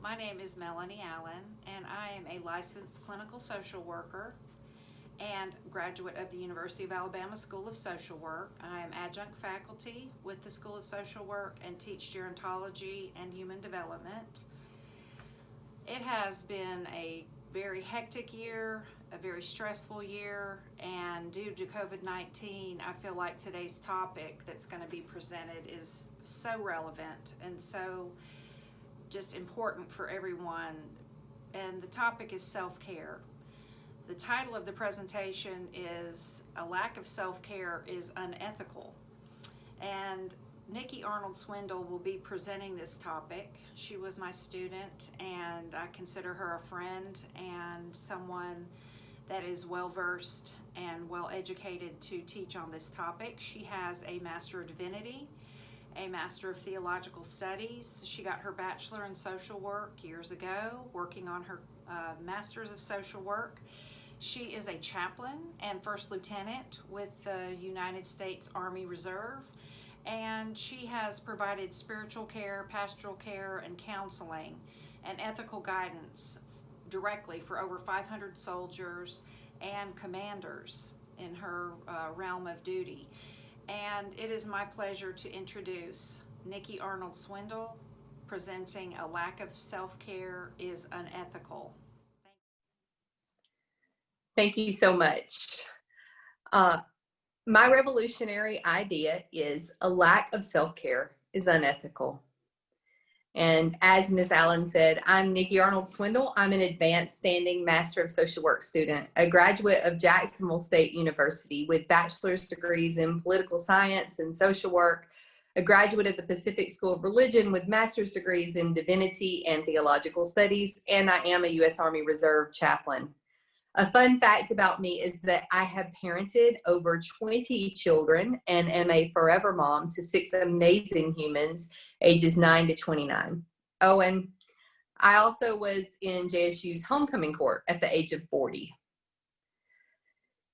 My name is Melanie Allen, and I am a licensed clinical social worker and graduate of the University of Alabama School of Social Work. I am adjunct faculty with the School of Social Work and teach gerontology and human development. It has been a very hectic year, a very stressful year, and due to COVID-19, I feel like today's topic that's going to be presented is so relevant and so just important for everyone. And the topic is self-care. The title of the presentation is "A Lack of Self-Care is Unethical." And Nicki Swindle will be presenting this topic. She was my student, and I consider her a friend and someone that is well-versed and well-educated to teach on this topic. She has a Master of Divinity, a Master of Theological Studies. She got her Bachelor in Social Work years ago, working on her Masters of Social Work. She is a chaplain and first lieutenant with the United States Army Reserve, and she has provided spiritual care, pastoral care, and counseling and ethical guidance directly for over 500 soldiers and commanders in her realm of duty. And it is my pleasure to introduce Nicki Swindle, presenting "A Lack of Self-Care is Unethical." Thank you so much. My revolutionary idea is a lack of self-care is unethical. And as Ms. Allen said, I'm Nicki Swindle. I'm an advanced standing Master of Social Work student, a graduate of Jacksonville State University with bachelor's degrees in political science and social work, a graduate of the Pacific School of Religion with master's degrees in divinity and theological studies, and I am a U.S. Army Reserve chaplain. A fun fact about me is that I have parented over 20 children and am a forever mom to 6 amazing humans, ages 9 to 29. Oh, and I also was in JSU's homecoming court at the age of 40.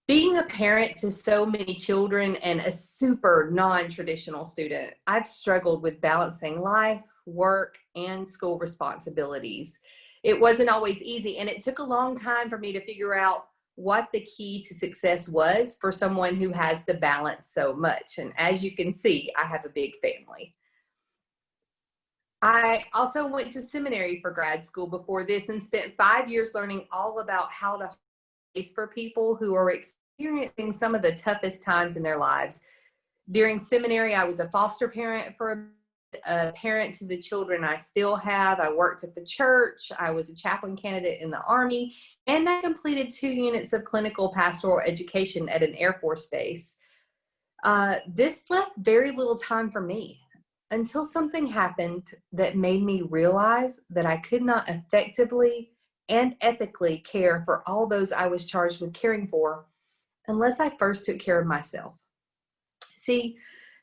Being a parent to so many children and a super non-traditional student, I've struggled with balancing life, work, and school responsibilities. It wasn't always easy, and it took a long time for me to figure out what the key to success was for someone who has to balance so much. And as you can see, I have a big family. I also went to seminary for grad school before this and spent 5 years learning all about how to hold space for people who are experiencing some of the toughest times in their lives. During seminary, I was a foster parent for a parent to the children I still have. I worked at the church. I was a chaplain candidate in the Army, and I completed 2 units of clinical pastoral education at an Air Force base. This left very little time for me until something happened that made me realize that I could not effectively and ethically care for all those I was charged with caring for unless I first took care of myself. See,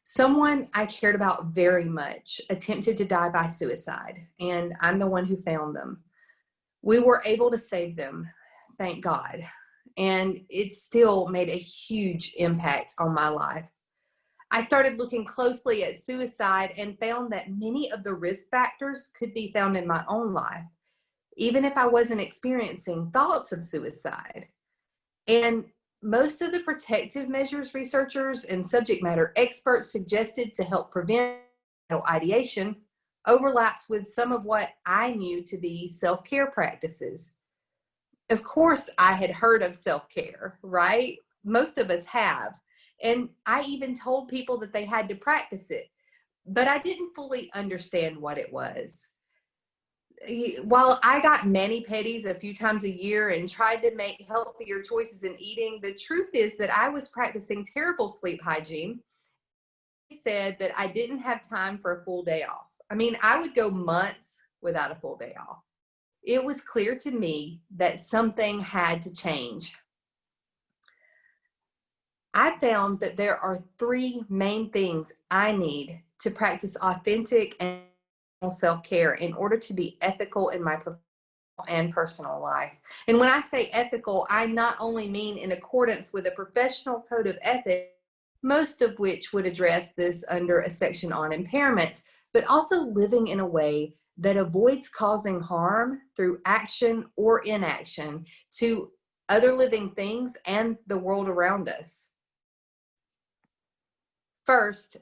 someone I cared about very much attempted to die by suicide, and I'm the one who found them. We were able to save them, thank God, and it still made a huge impact on my life. I started looking closely at suicide and found that many of the risk factors could be found in my own life, even if I wasn't experiencing thoughts of suicide. And most of the protective measures researchers and subject matter experts suggested to help prevent ideation overlapped with some of what I knew to be self-care practices. Of course, I had heard of self-care, right? Most of us have. And I even told people that they had to practice it, but I didn't fully understand what it was. While I got mani-pedis a few times a year and tried to make healthier choices in eating, the truth is that I was practicing terrible sleep hygiene. He said that I didn't have time for a full day off. I mean, I would go months without a full day off. It was clear to me that something had to change. I found that there are 3 main things I need to practice authentic and self-care in order to be ethical in my professional and personal life. And when I say ethical, I not only mean in accordance with a professional code of ethics, most of which would address this under a section on impairment, but also living in a way that avoids causing harm through action or inaction to other living things and the world around us. First,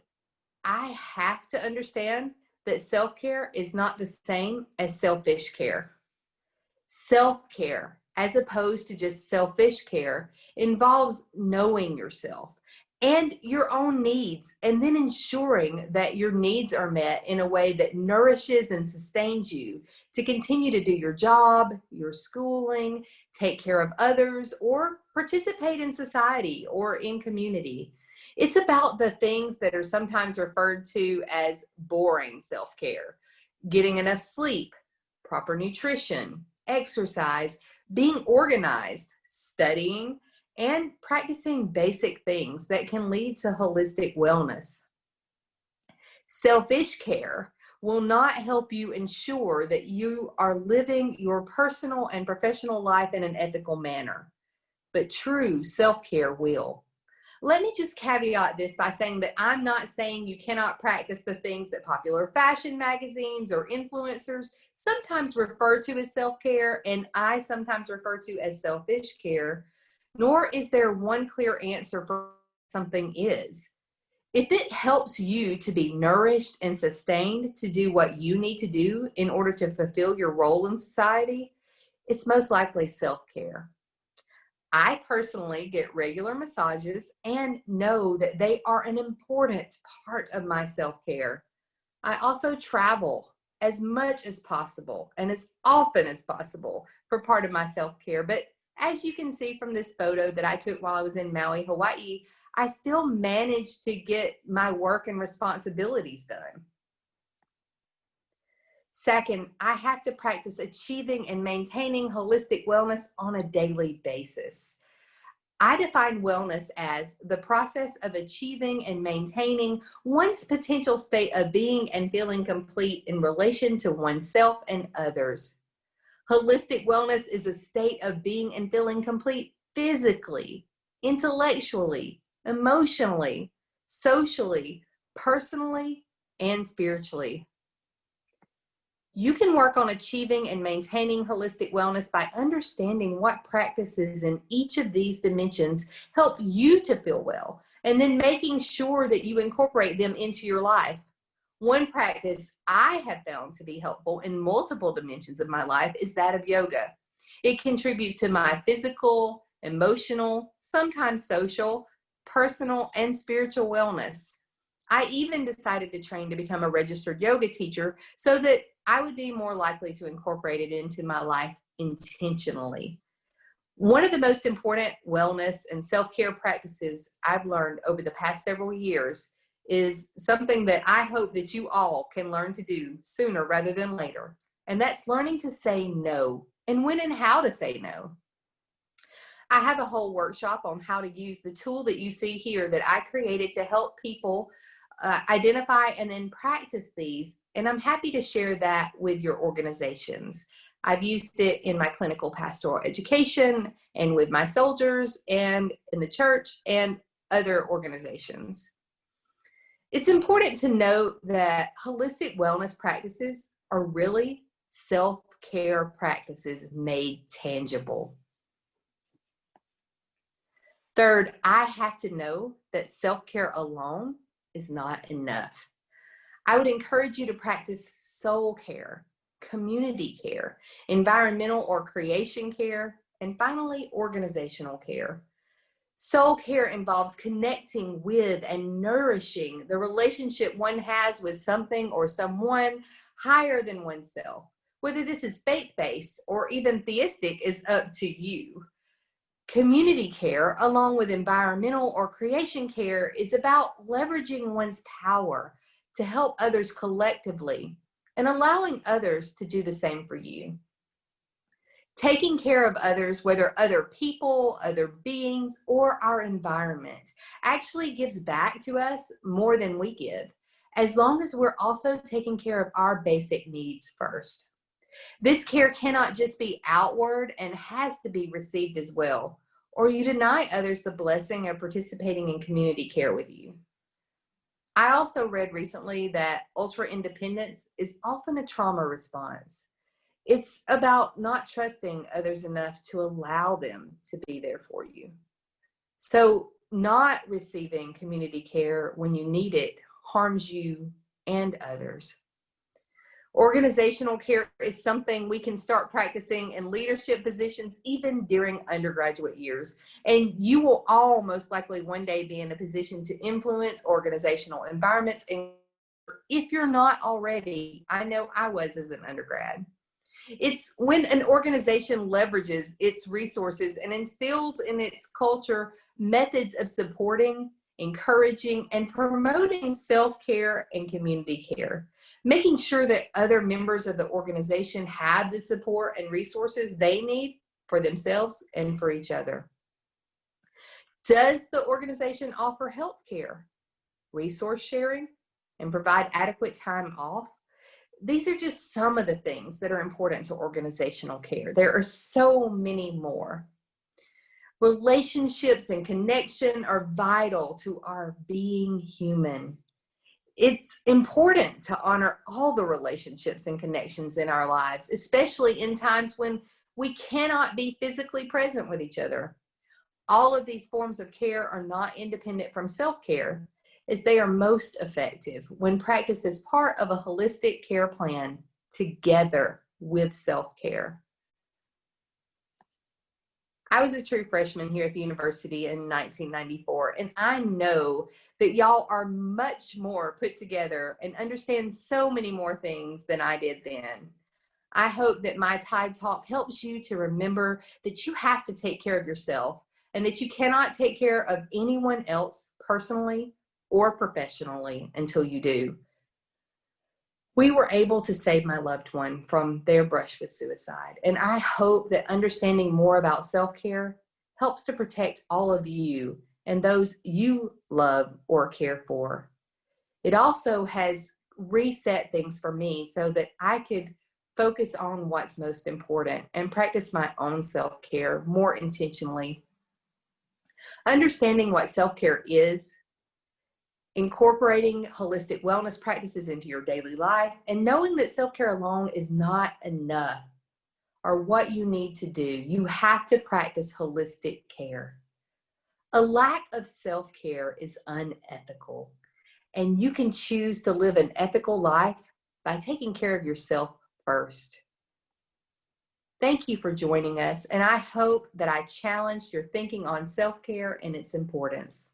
I have to understand that self-care is not the same as selfish care. Self-care, as opposed to just selfish care, involves knowing yourself and your own needs, and then ensuring that your needs are met in a way that nourishes and sustains you to continue to do your job, your schooling, take care of others, or participate in society or in community. It's about the things that are sometimes referred to as boring self-care: getting enough sleep, proper nutrition, exercise, being organized, studying, and practicing basic things that can lead to holistic wellness. Selfish care will not help you ensure that you are living your personal and professional life in an ethical manner, but true self-care will. Let me just caveat this by saying that I'm not saying you cannot practice the things that popular fashion magazines or influencers sometimes refer to as self-care, and I sometimes refer to as selfish care, nor is there one clear answer for what something is. If it helps you to be nourished and sustained to do what you need to do in order to fulfill your role in society, it's most likely self-care. I personally get regular massages and know that they are an important part of my self-care. I also travel as much as possible and as often as possible for part of my self-care. But as you can see from this photo that I took while I was in Maui, Hawaii, I still managed to get my work and responsibilities done. Second, I have to practice achieving and maintaining holistic wellness on a daily basis. I define wellness as the process of achieving and maintaining one's potential state of being and feeling complete in relation to oneself and others. Holistic wellness is a state of being and feeling complete physically, intellectually, emotionally, socially, personally, and spiritually. You can work on achieving and maintaining holistic wellness by understanding what practices in each of these dimensions help you to feel well, and then making sure that you incorporate them into your life. One practice I have found to be helpful in multiple dimensions of my life is that of yoga. It contributes to my physical, emotional, sometimes social, personal, and spiritual wellness. I even decided to train to become a registered yoga teacher so that I would be more likely to incorporate it into my life intentionally. One of the most important wellness and self-care practices I've learned over the past several years is something that I hope that you all can learn to do sooner rather than later. And that's learning to say no, and when and how to say no. I have a whole workshop on how to use the tool that you see here that I created to help people identify and then practice these. And I'm happy to share that with your organizations. I've used it in my clinical pastoral education and with my soldiers and in the church and other organizations. It's important to note that holistic wellness practices are really self-care practices made tangible. Third, I have to know that self-care alone is not enough. I would encourage you to practice soul care, community care, environmental or creation care, and finally, organizational care. Soul care involves connecting with and nourishing the relationship one has with something or someone higher than oneself. Whether this is faith-based or even theistic is up to you. Community care, along with environmental or creation care, is about leveraging one's power to help others collectively and allowing others to do the same for you. Taking care of others, whether other people, other beings, or our environment, actually gives back to us more than we give, as long as we're also taking care of our basic needs first. This care cannot just be outward and has to be received as well, or you deny others the blessing of participating in community care with you. I also read recently that ultra independence is often a trauma response. It's about not trusting others enough to allow them to be there for you. So, not receiving community care when you need it harms you and others. Organizational care is something we can start practicing in leadership positions even during undergraduate years. And you will all most likely one day be in a position to influence organizational environments. And if you're not already, I know I was as an undergrad. It's when an organization leverages its resources and instills in its culture methods of supporting, encouraging, and promoting self-care and community care, making sure that other members of the organization have the support and resources they need for themselves and for each other. Does the organization offer health care, resource sharing, and provide adequate time off? These are just some of the things that are important to organizational care. There are so many more. Relationships and connection are vital to our being human. It's important to honor all the relationships and connections in our lives, especially in times when we cannot be physically present with each other. All of these forms of care are not independent from self-care, as they are most effective when practiced as part of a holistic care plan together with self-care. I was a true freshman here at the university in 1994, and I know that y'all are much more put together and understand so many more things than I did then. I hope that my Tide Talk helps you to remember that you have to take care of yourself and that you cannot take care of anyone else personally or professionally until you do. We were able to save my loved one from their brush with suicide, and I hope that understanding more about self-care helps to protect all of you and those you love or care for. It also has reset things for me so that I could focus on what's most important and practice my own self-care more intentionally. Understanding what self-care is, incorporating holistic wellness practices into your daily life, and knowing that self-care alone is not enough are what you need to do. You have to practice holistic care. A lack of self-care is unethical, and you can choose to live an ethical life by taking care of yourself first. Thank you for joining us, and I hope that I challenged your thinking on self-care and its importance.